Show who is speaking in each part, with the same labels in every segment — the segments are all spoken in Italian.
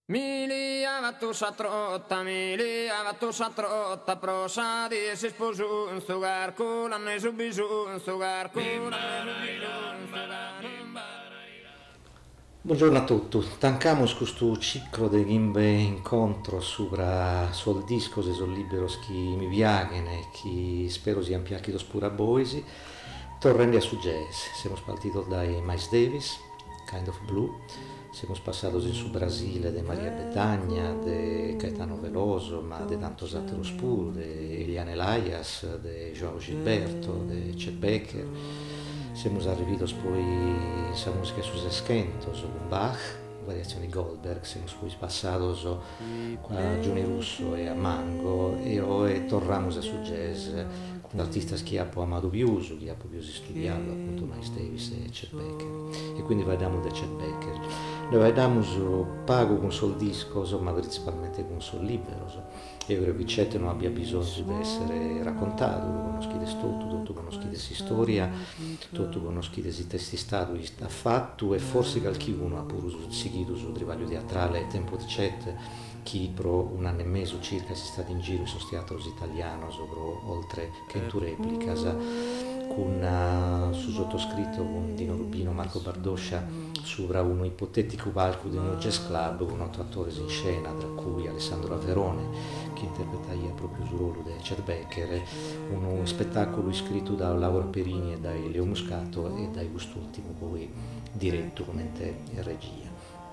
Speaker 1: Mili avattu satrotta prosadi si sposu in sto garco l'hanno subisu in sto garco
Speaker 2: Buongiorno a tutti, tancamos questo ciclo di gimbe incontro sopra sul disco se sono libero chi mi viagene, chi spero sia piaciuto pure a Boise, tornando su jazz, siamo partiti dai Miles Davis, Kind of Blue, siamo passati in su Brasile di Maria Bethânia, di Caetano Veloso, ma di tantos altros pur, di Eliane Elias, di João Gilberto, di Chet Baker. Siamo arrivati poi a musica su Seskentos, con Bach, variazioni Goldberg, siamo poi passati a Giuni Russo e a Mango e ora torniamo su jazz con artisti che hanno amato più, che hanno più studiato, appunto Miles Davis e Chet Baker. E quindi vediamo da Chet Baker. Noi vediamo pago con sul disco, ma principalmente con sul libero. Io credo che Chet non abbia bisogno di essere raccontato, lo conosci tutto conosci di storia, tutto conosci di testi stati ha fatto e forse qualcuno ha pure seguito sul trivaglio teatrale tempo di Chet, chi pro un anno e mezzo circa si è stato in giro su teatros italiano, oltre che in replica, con su sottoscritto con Dino Rubino, Marco Bardoscia, sopra uno ipotetico palco di uno jazz club con 8 attori in scena, tra cui Alessandro Averone, che interpretaia proprio il ruolo di Chet Baker, uno spettacolo scritto da Laura Perini e da Leo Muscato e da quest'ultimo poi diretto come in regia.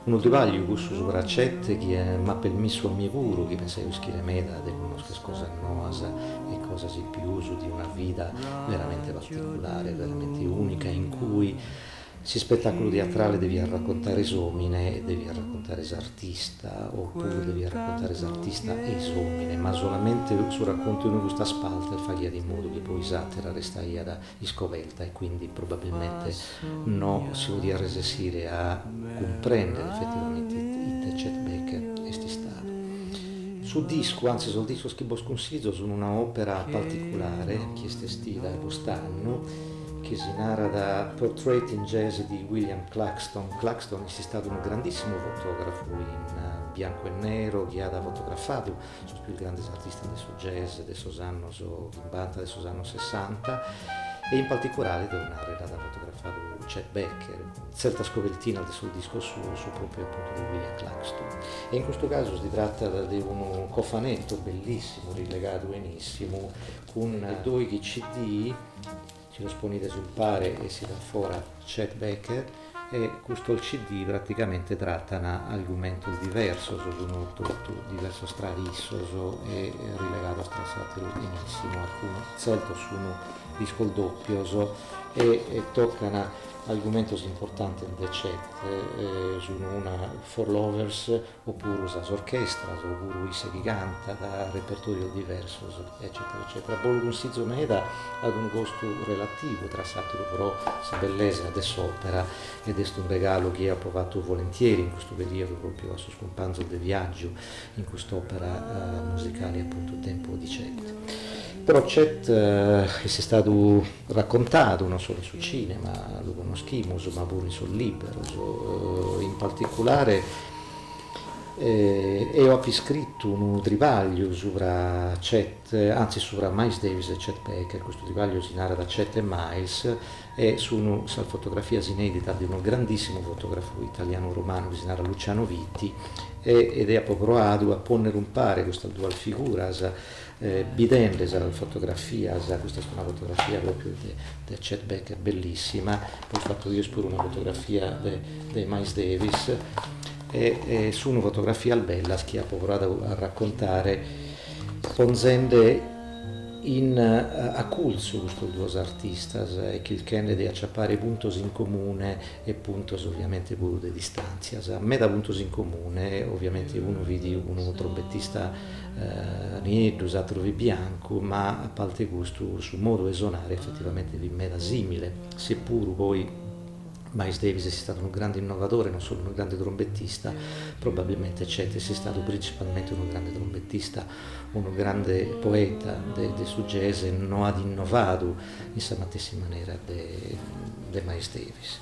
Speaker 2: Uno trivaglio questo sopra Chet che è mappa il misso al mio guru, che pensavo che le meda di conoscere cosa noasa e cosa si più uso di una vita veramente particolare, veramente unica, in cui si spettacolo teatrale devi raccontare esomine e devi raccontare esartista, oppure devi raccontare esartista e esomine, ma solamente su racconto di questa spalta fa di modo che poi esatera restaia da iscovelta e quindi probabilmente no si vuol resistere a comprendere effettivamente il Chet Baker e sti stato. Sul disco, anzi sul disco che vi consiglio, sono un'opera particolare che è stestita quest'anno, che si narra da Portrait in Jazz di William Claxton. Claxton è stato un grandissimo fotografo in bianco e nero che ha fotografato i più grandi artisti del suo jazz, dei suoi anni 50, dei suoi anni 60 e in particolare da un'area da fotografato Chet Baker, certa scoveltina del suo disco su proprio appunto di William Claxton. E in questo caso si tratta di un cofanetto bellissimo, rilegato benissimo, con 2 CD. Ci lo sponete sul pare e si dà fuori Chet Baker e questo CD praticamente tratta un argomento diverso, sono tutto diverso stradisso e rilegato a strasatelo benissimo, alcuni certo sono disco doppio e toccano argomenti importanti del Chet, sono una For Lovers oppure usas orchestras oppure isse che canta da repertorio diverso eccetera eccetera. Poi consiglio meda ad un gusto relativo tra satiro però la bellezza dell'opera ed è un regalo che ho provato volentieri in questo periodo proprio a suo scompanzo del viaggio in quest'opera musicale appunto Tempo di Chet. Però Chet è stato raccontato non solo su cinema, lo conosciamo, ma pure sul libero, in particolare ho scritto un trivaglio sopra Chet, anzi sopra Miles Davis e Chet Baker. Questo trivaglio si narra da Chet e Miles e su una fotografia inedita di uno grandissimo fotografo italiano romano che si narra Luciano Vitti ed è provato a ponere un pare questa dual figura bidende la fotografia, questa è una fotografia proprio di Chet Baker bellissima, poi ho fatto io pure una fotografia di Miles Davis e su una fotografia al bella che ha provato a raccontare ponzende a culso questi 2 artisti e che il Kennedy acciappare punti in comune e punti ovviamente pure di distanza. A me da punti in comune ovviamente uno vidi uno trombettista nero, altro vi bianco, ma a parte gusto sul modo di suonare effettivamente vi me da simile, seppur poi Miles Davis è stato un grande innovatore, non solo un grande trombettista, probabilmente Chet è stato principalmente un grande trombettista, un grande poeta del suo jazz e non ha innovato in questa stessa maniera di Miles Davis.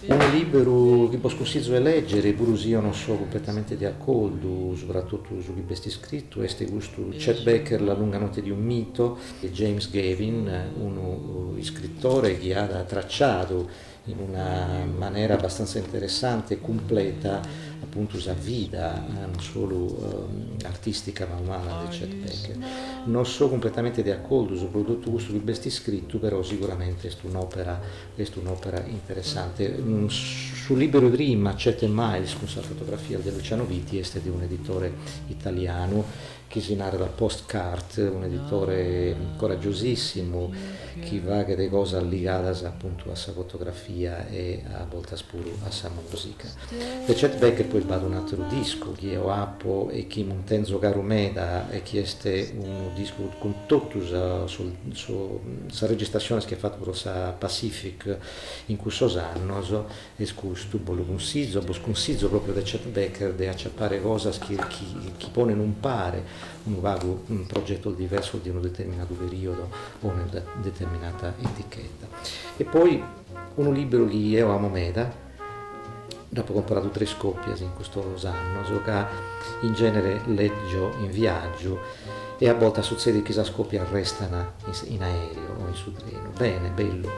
Speaker 2: Un libro che posso leggere, pure se io non so completamente d'accordo, soprattutto su chi è scritto, è questo Chet Baker, La lunga notte di un mito, e James Gavin, uno scrittore che ha tracciato in una maniera abbastanza interessante e completa appunto la vita, non solo artistica ma umana di Chet Baker. Non so completamente d'accordo su prodotto questo che è scritto, però sicuramente è un'opera interessante. Sul libro Dream, Chet e Miles, con la fotografia di Luciano Vitti, è di un editore italiano che si narra da Postcard, un editore coraggiosissimo che va che le cose legate appunto a sa fotografia e a volte pure a sa musica. Per Chet Baker poi va un altro disco che è Oapo e che Montenzo Carumeda e che è un disco con tutto sa registrazione che ha fatto per sa Pacific in questo anno e questo lo consiglio proprio da Chet Baker di acciappare cose che pone non pare un progetto diverso di un determinato periodo o una determinata etichetta. E poi un libro che io amo meda, dopo ho comprato 3 scoppie in questo anno, che in genere leggo in viaggio e a volte succede che la scoppia restano in aereo o in su treno. Bene, bello,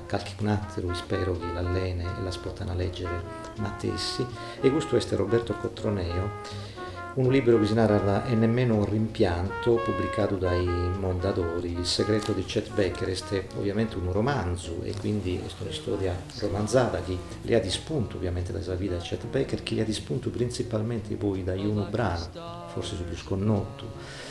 Speaker 2: qualche altro spero che l'allene e la spottano a leggere Matessi. E questo è Roberto Cotroneo, un libro che si narra e nemmeno un rimpianto, pubblicato dai Mondadori. Il segreto di Chet Baker è ovviamente un romanzo e quindi è una storia romanzata che le ha di spunto ovviamente dalla vita di Chet Baker, che le ha di spunto principalmente poi da un brano, forse su più sconnoto,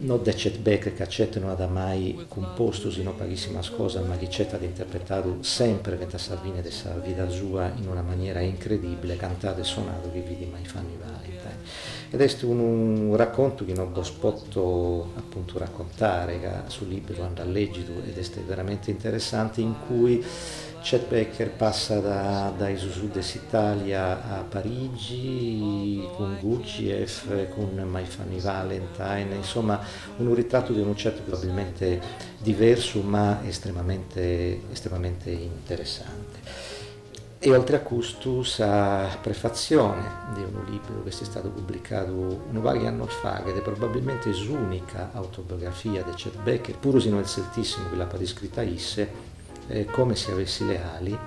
Speaker 2: non da Chet Baker, che Chet non ha mai composto sino pochissima cosa, ma che Chet ha interpretato sempre Venta Salvini della vita sua in una maniera incredibile, cantato e suonato che vidi mai fanno i Valentine. Ed è un racconto che non posso appunto raccontare, che sul libro andrà leggito ed è veramente interessante, in cui Chet Baker passa da Sud Italia a Parigi con Gurdjieff, con My Funny Valentine, insomma un ritratto di un Chet probabilmente diverso ma estremamente interessante. E oltre a questo, la prefazione di un libro che è stato pubblicato un vari anni fa, che è probabilmente l'unica autobiografia di Chet Baker, pur se non è certissimo che l'ha scritta isse, come se avessi le ali,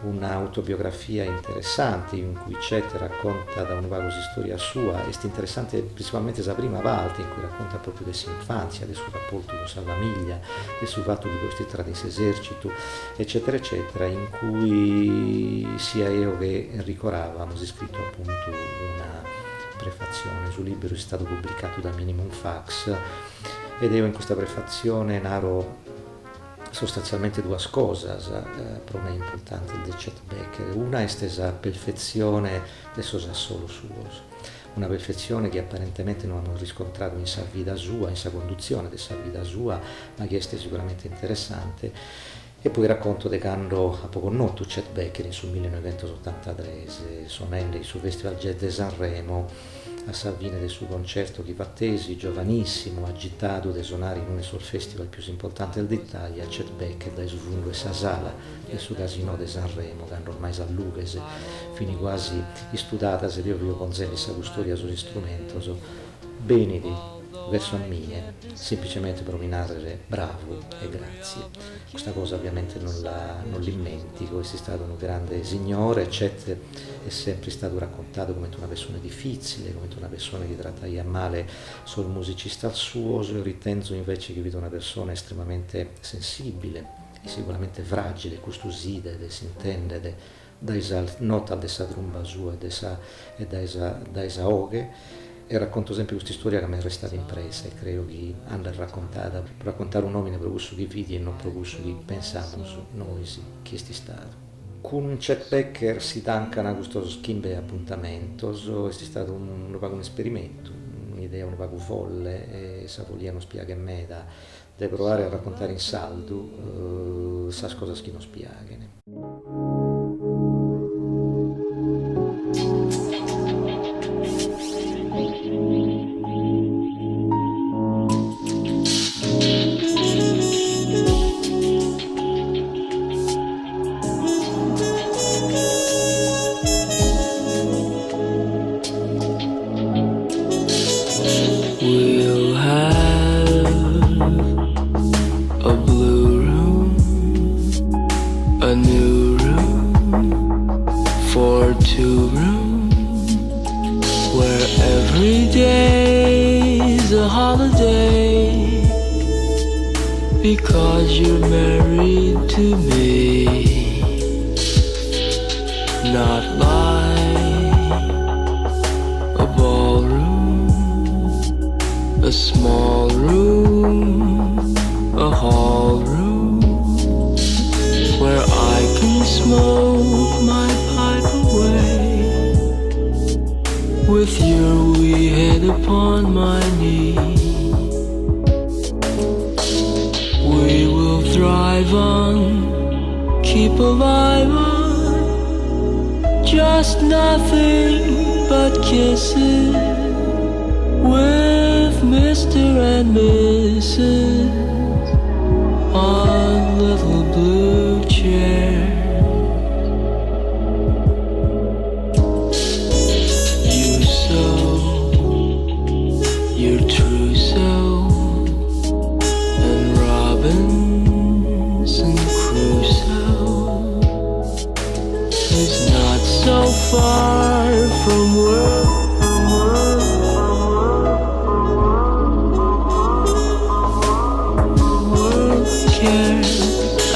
Speaker 2: un'autobiografia interessante in cui Chet racconta da una vaga storia sua, è interessante principalmente la prima volta in cui racconta proprio della sua infanzia, del suo rapporto con la famiglia, del suo fatto di questi tradis esercito, eccetera eccetera, in cui sia io che Enrico Rava abbiamo scritto appunto una prefazione. Sul libro è stato pubblicato da Minimum Fax ed io in questa prefazione narro sostanzialmente 2 cose per me importanti di Chet Baker. Una è la perfezione del suo solo suo, una perfezione che apparentemente non hanno riscontrato in sa vita sua, in sa conduzione di sa vita sua, ma che è sicuramente interessante. E poi racconto di quando a poco noto Chet Baker in sul 1983 sonelle sul Festival Jazz di Sanremo, a Salvini del suo concerto di Vattesi, giovanissimo, agitato di suonare in uno sul festival più importante d'Italia, Chet Baker dai suo e sa sala del suo casino di Sanremo, che hanno ormai Lughese, fini quasi studiata se io con Zelli sa custodia sull'istrumento, benedi verso mie, semplicemente per nominare bravo e grazie. Questa cosa ovviamente non dimentico, è stato un grande signore, Chet è sempre stato raccontato come una persona difficile, come una persona che trattava male solo il musicista al suo, io ritengo invece che vedo una persona estremamente sensibile e sicuramente fragile, custosida, si intende, da nota della tromba sua e da esa oghe. E racconto sempre questa storia che mi è restata impressa e credo che andrà raccontata per raccontare un uomo proprio su chi vidi e non proprio su chi pensiamo su noi, chi è stato. Con Chet Baker si tancano questo schimbe appuntamento, è stato un esperimento, un'idea un po' folle e se vogliamo spiegare me da provare a raccontare in saldo sa cosa che non spiegano.
Speaker 3: Every day's a holiday because you're married to me. Not like a ballroom, a small room, a hall room where I can smoke my pipe away with your wee head upon my knee. We will thrive on, keep alive on just nothing but kisses with Mr. and Mrs. on little blue chairs. You sew your trousseau and Robinson Crusoe is not so far from work.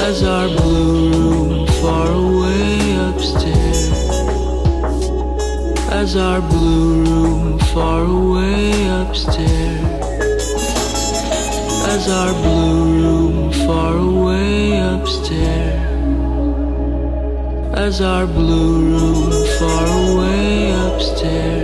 Speaker 3: As our blue room far away upstairs, as our blue room far away upstairs, as our blue room far away upstairs, as our blue room far away upstairs.